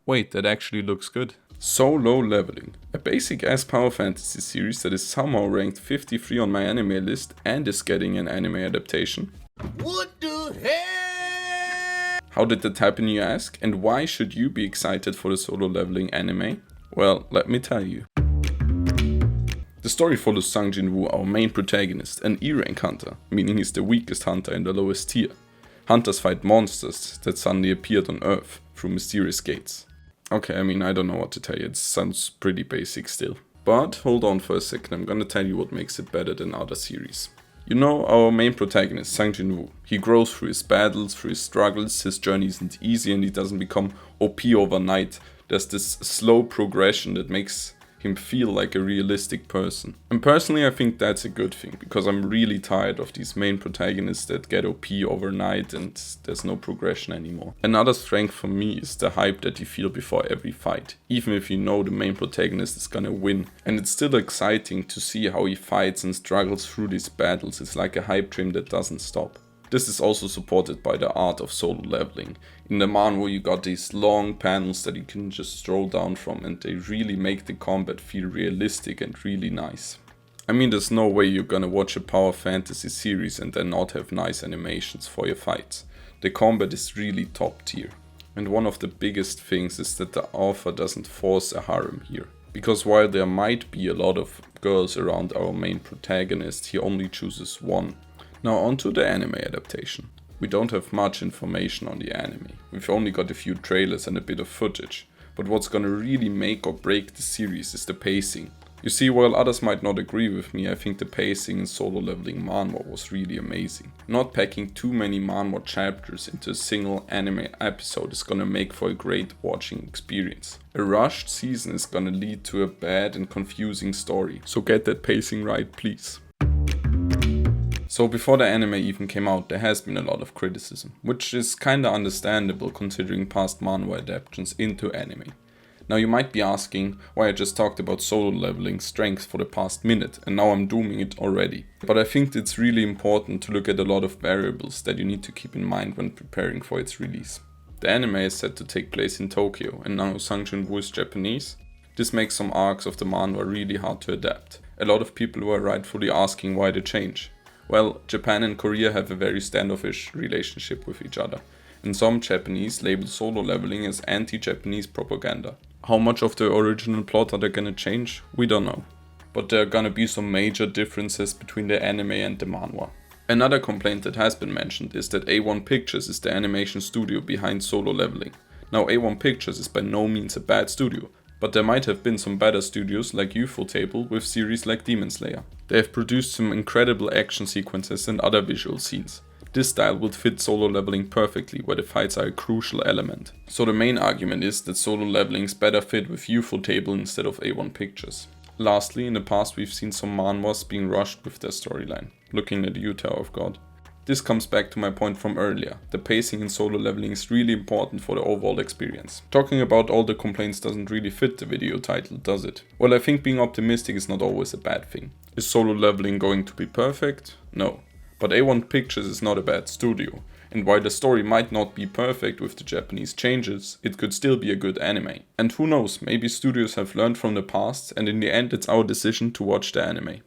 Wait, that actually looks good. Solo Leveling, a basic ass power fantasy series that is somehow ranked 53 on my anime list and is getting an anime adaptation. What the hell? How did that happen, you ask? And why should you be excited for the Solo Leveling anime? Well, let me tell you. The story follows Sang Jin-woo, our main protagonist, an E-rank hunter, meaning he's the weakest hunter in the lowest tier. Hunters fight monsters that suddenly appeared on Earth through mysterious gates. Okay, I don't know what to tell you, it sounds pretty basic still. But hold on for a second, I'm gonna tell you what makes it better than other series. You know our main protagonist, Sang Jin-woo. He grows through his battles, through his struggles, his journey isn't easy and he doesn't become OP overnight. There's this slow progression that makes him feel like a realistic person. And personally I think that's a good thing, because I'm really tired of these main protagonists that get OP overnight and there's no progression anymore. Another strength for me is the hype that you feel before every fight, even if you know the main protagonist is gonna win. And it's still exciting to see how he fights and struggles through these battles. It's like a hype train that doesn't stop. This is also supported by the art of Solo Leveling. In the manhwa you got these long panels that you can just stroll down from and they really make the combat feel realistic and really nice. There's no way you're gonna watch a power fantasy series and then not have nice animations for your fights. The combat is really top tier. And one of the biggest things is that the author doesn't force a harem here. Because while there might be a lot of girls around our main protagonist, he only chooses one. Now on to the anime adaptation. We don't have much information on the anime. We've only got a few trailers and a bit of footage. But what's gonna really make or break the series is the pacing. You see, while others might not agree with me, I think the pacing in Solo Leveling manhwa was really amazing. Not packing too many manhwa chapters into a single anime episode is gonna make for a great watching experience. A rushed season is gonna lead to a bad and confusing story. So get that pacing right, please. So before the anime even came out, there has been a lot of criticism, which is kinda understandable considering past manhwa adaptations into anime. Now you might be asking why I just talked about Solo Leveling's strength for the past minute and now I'm dooming it already. But I think it's really important to look at a lot of variables that you need to keep in mind when preparing for its release. The anime is set to take place in Tokyo and now Sang Jin-woo is Japanese. This makes some arcs of the manhwa really hard to adapt. A lot of people were rightfully asking why the change. Well, Japan and Korea have a very standoffish relationship with each other, and some Japanese label Solo Leveling as anti-Japanese propaganda. How much of the original plot are they gonna change? We don't know. But there are gonna be some major differences between the anime and the manhwa. Another complaint that has been mentioned is that A1 Pictures is the animation studio behind Solo Leveling. Now A1 Pictures is by no means a bad studio, but there might have been some better studios like Ufotable with series like Demon Slayer. They have produced some incredible action sequences and other visual scenes. This style would fit Solo Leveling perfectly, where the fights are a crucial element. So the main argument is that Solo Leveling is better fit with Ufotable instead of A1 Pictures. Lastly, in the past we've seen some manhwas being rushed with their storyline. Looking at you, Tower of God. This comes back to my point from earlier. The pacing in Solo Leveling is really important for the overall experience. Talking about all the complaints doesn't really fit the video title, does it? Well, I think being optimistic is not always a bad thing. Is Solo Leveling going to be perfect? No. But A1 Pictures is not a bad studio. And while the story might not be perfect with the Japanese changes, it could still be a good anime. And who knows, maybe studios have learned from the past and in the end it's our decision to watch the anime.